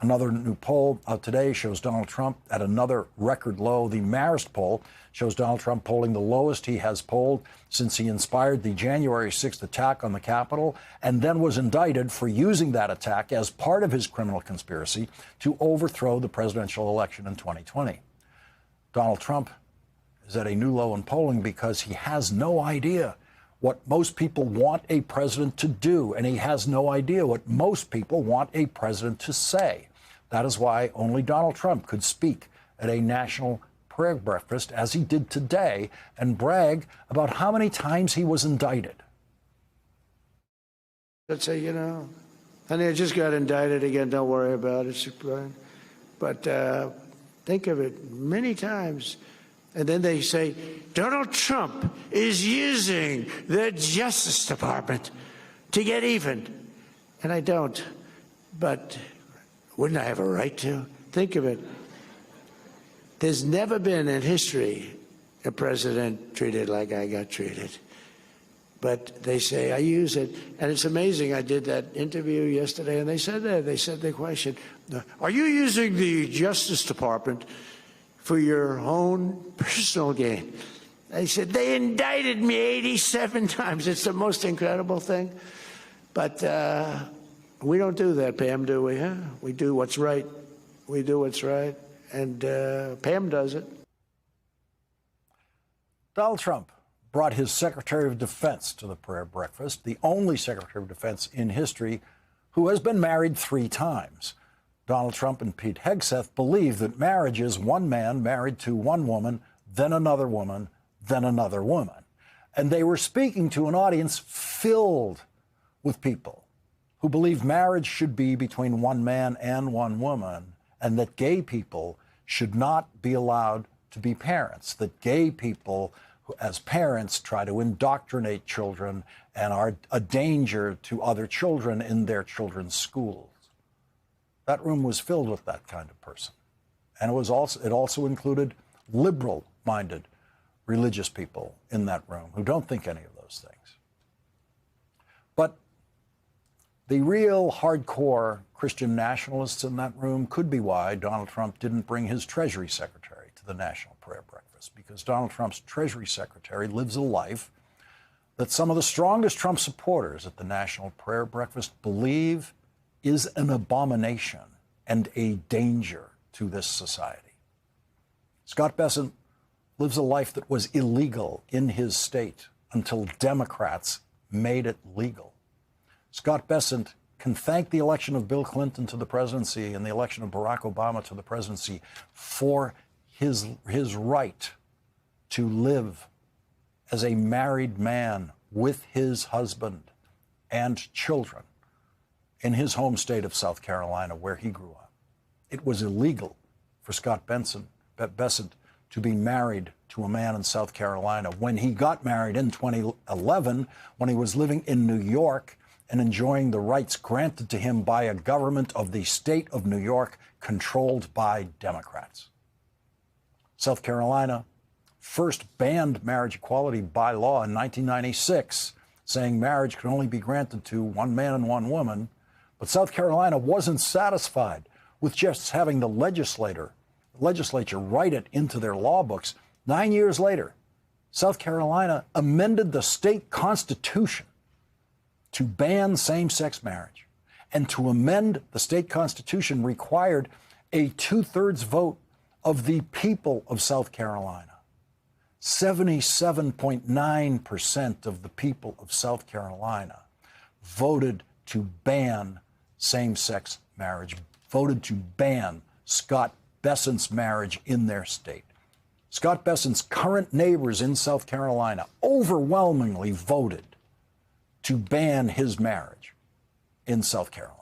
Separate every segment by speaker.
Speaker 1: Another new poll out today shows Donald Trump at another record low. The Marist poll shows Donald Trump polling the lowest he has polled since he inspired the January 6th attack on the Capitol and then was indicted for using that attack as part of his criminal conspiracy to overthrow the presidential election in 2020. Donald Trump is at a new low in polling because he has no idea what most people want a president to do, and he has no idea what most people want a president to say. That is why only Donald Trump could speak at a national prayer breakfast, as he did today, and brag about how many times he was indicted.
Speaker 2: Let's say, honey, I just got indicted again. Don't worry about it. But think of it many times. And then they say, Donald Trump is using the Justice Department to get even. And I don't. But wouldn't I have a right to? Think of it. There's never been in history a president treated like I got treated. But they say I use it. And it's amazing. I did that interview yesterday, and they said that. They said the question, are you using the Justice Department for your own personal gain? They said, they indicted me 87 times. It's the most incredible thing. But we don't do that, Pam, do we? Huh? We do what's right. We do what's right. And Pam does it.
Speaker 1: Donald Trump brought his Secretary of Defense to the prayer breakfast, the only Secretary of Defense in history who has been married 3 times. Donald Trump and Pete Hegseth believe that marriage is one man married to one woman, then another woman, then another woman. And they were speaking to an audience filled with people who believe marriage should be between one man and one woman, and that gay people should not be allowed to be parents, that gay people who, as parents, try to indoctrinate children and are a danger to other children in their children's schools. That room was filled with that kind of person. And it also included liberal-minded religious people in that room who don't think any of those things. But the real hardcore Christian nationalists in that room could be why Donald Trump didn't bring his Treasury Secretary to the National Prayer Breakfast, because Donald Trump's Treasury Secretary lives a life that some of the strongest Trump supporters at the National Prayer Breakfast believe is an abomination and a danger to this society. Scott Bessent lives a life that was illegal in his state until Democrats made it legal. Scott Bessent can thank the election of Bill Clinton to the presidency and the election of Barack Obama to the presidency for his right to live as a married man with his husband and children in his home state of South Carolina, where he grew up. It was illegal for Scott Bessent to be married to a man in South Carolina. When he got married in 2011, when he was living in New York and enjoying the rights granted to him by a government of the state of New York controlled by Democrats. South Carolina first banned marriage equality by law in 1996, saying marriage could only be granted to one man and one woman. But South Carolina wasn't satisfied with just having the legislature write it into their law books. 9 years later, South Carolina amended the state constitution to ban same-sex marriage. And to amend the state constitution required a 2/3 vote of the people of South Carolina. 77.9% of the people of South Carolina voted to ban same-sex marriage, voted to ban Scott Bessent's marriage in their state. Scott Bessent's current neighbors in South Carolina overwhelmingly voted to ban his marriage in South Carolina.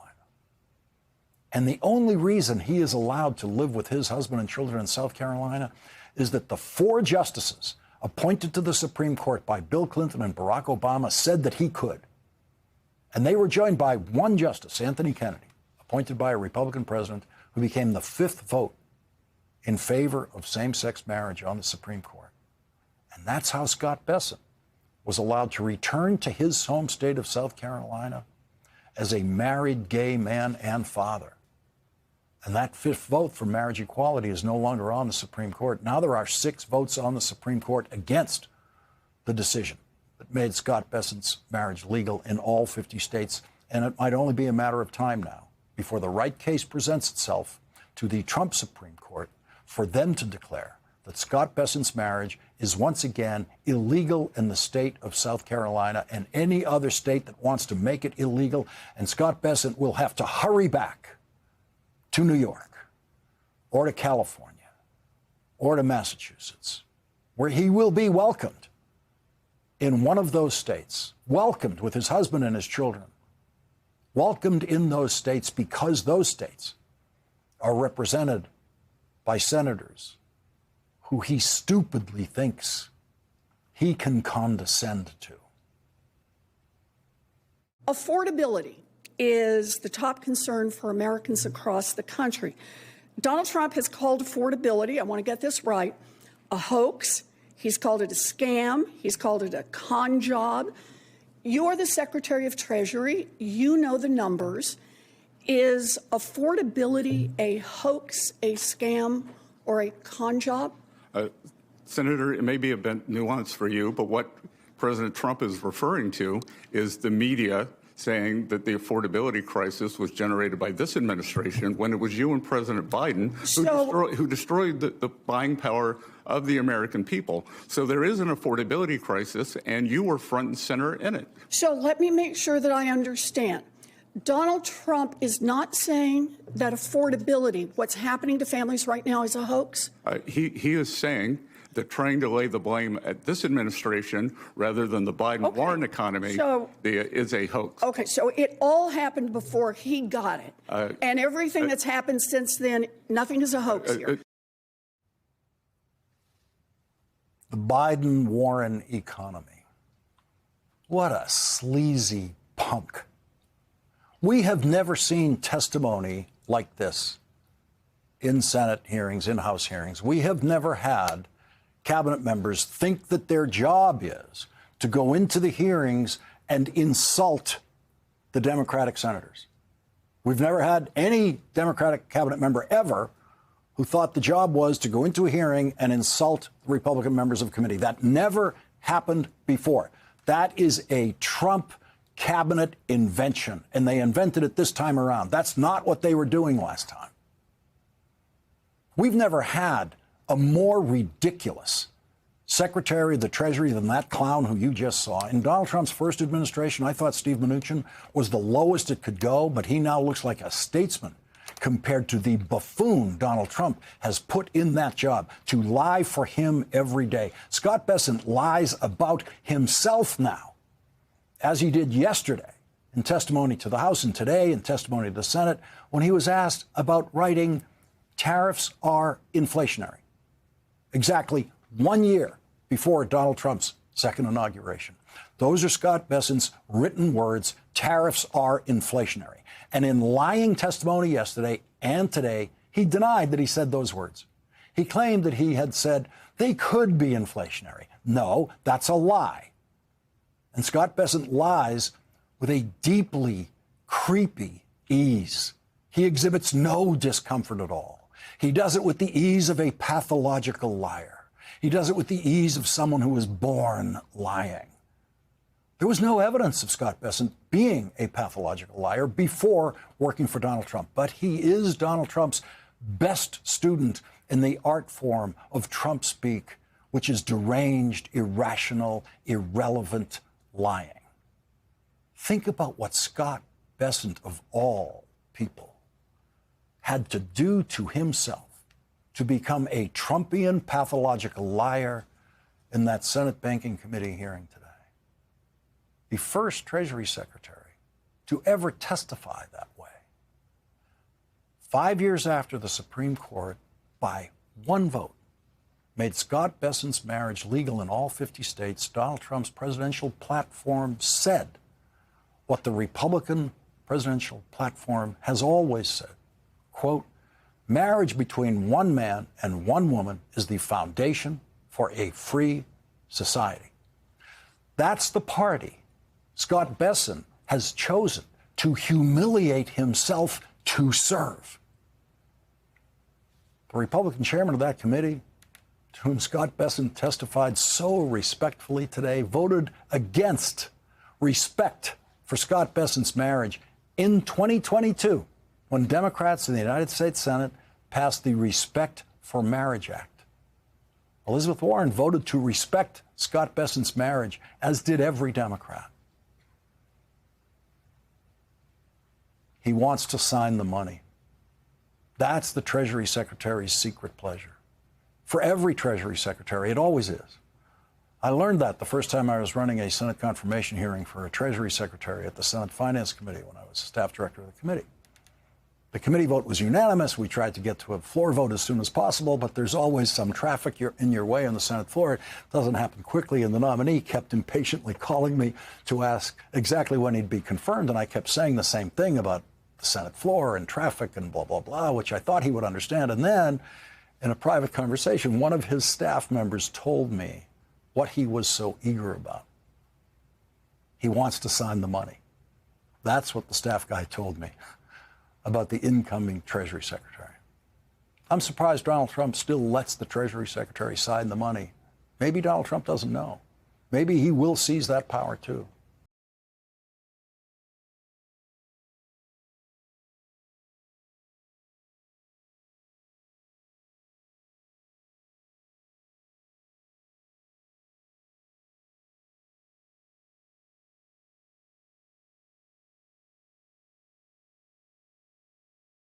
Speaker 1: And the only reason he is allowed to live with his husband and children in South Carolina is that the 4 justices appointed to the Supreme Court by Bill Clinton and Barack Obama said that he could. And they were joined by one justice, Anthony Kennedy, appointed by a Republican president, who became the 5th vote in favor of same-sex marriage on the Supreme Court. And that's how Scott Bessent was allowed to return to his home state of South Carolina as a married gay man and father. And that fifth vote for marriage equality is no longer on the Supreme Court. Now there are 6 votes on the Supreme Court against the decision that made Scott Bessent's marriage legal in all 50 states. And it might only be a matter of time now before the right case presents itself to the Trump Supreme Court for them to declare that Scott Bessent's marriage is once again illegal in the state of South Carolina and any other state that wants to make it illegal. And Scott Bessent will have to hurry back to New York or to California or to Massachusetts, where he will be welcomed in one of those states, welcomed with his husband and his children, welcomed in those states because those states are represented by senators who he stupidly thinks he can condescend to.
Speaker 3: Affordability is the top concern for Americans across the country. Donald Trump has called affordability, I want to get this right, a hoax. He's called it a scam. He's called it a con job. You're the Secretary of Treasury. You know the numbers. Is affordability a hoax, a scam, or a con job?
Speaker 4: Senator, it may be a bit nuanced for you, but what President Trump is referring to is the media saying that the affordability crisis was generated by this administration when it was you and President Biden who destroyed the buying power of the American people. So there is an affordability crisis, and you were front and center in it.
Speaker 3: So let me make sure that I understand. Donald Trump is not saying that affordability, what's happening to families right now, is a hoax?
Speaker 4: He is saying that trying to lay the blame at this administration rather than the Biden-Warren economy is a hoax.
Speaker 3: Okay, so it all happened before he got it. And everything that's happened since then, nothing is a hoax here.
Speaker 1: The Biden-Warren economy. What a sleazy punk. We have never seen testimony like this in Senate hearings, in House hearings. We have never had cabinet members think that their job is to go into the hearings and insult the Democratic senators. We've never had any Democratic cabinet member ever who thought the job was to go into a hearing and insult the Republican members of committee. That never happened before. That is a Trump cabinet invention, and they invented it this time around. That's not what they were doing last time. We've never had a more ridiculous Secretary of the Treasury than that clown who you just saw. In Donald Trump's first administration, I thought Steve Mnuchin was the lowest it could go, but he now looks like a statesman compared to the buffoon Donald Trump has put in that job to lie for him every day. Scott Bessent lies about himself now, as he did yesterday in testimony to the House and today in testimony to the Senate when he was asked about writing tariffs are inflationary. Exactly 1 year before Donald Trump's second inauguration. Those are Scott Bessent's written words. Tariffs are inflationary. And in lying testimony yesterday and today, he denied that he said those words. He claimed that he had said they could be inflationary. No, that's a lie. And Scott Bessent lies with a deeply creepy ease. He exhibits no discomfort at all. He does it with the ease of a pathological liar. He does it with the ease of someone who was born lying. There was no evidence of Scott Bessent being a pathological liar before working for Donald Trump, but he is Donald Trump's best student in the art form of Trump speak, which is deranged, irrational, irrelevant lying. Think about what Scott Bessent, of all people, had to do to himself to become a Trumpian pathological liar in that Senate Banking Committee hearing today. The first Treasury Secretary to ever testify that way. 5 years after the Supreme Court, by one vote, made Scott Bessent's marriage legal in all 50 states, Donald Trump's presidential platform said what the Republican presidential platform has always said, quote, marriage between one man and one woman is the foundation for a free society. That's the party Scott Bessent has chosen to humiliate himself to serve. The Republican chairman of that committee, to whom Scott Bessent testified so respectfully today, voted against respect for Scott Bessent's marriage in 2022 when Democrats in the United States Senate passed the Respect for Marriage Act. Elizabeth Warren voted to respect Scott Bessent's marriage, as did every Democrat. He wants to sign the money. That's the Treasury Secretary's secret pleasure. For every Treasury Secretary, it always is. I learned that the first time I was running a Senate confirmation hearing for a Treasury Secretary at the Senate Finance Committee when I was staff director of the committee. The committee vote was unanimous. We tried to get to a floor vote as soon as possible, but there's always some traffic in your way on the Senate floor. It doesn't happen quickly, and the nominee kept impatiently calling me to ask exactly when he'd be confirmed, and I kept saying the same thing about the Senate floor and traffic and blah, blah, blah, which I thought he would understand. And then, in a private conversation, one of his staff members told me what he was so eager about. He wants to sign the money. That's what the staff guy told me about the incoming Treasury Secretary. I'm surprised Donald Trump still lets the Treasury Secretary sign the money. Maybe Donald Trump doesn't know. Maybe he will seize that power too.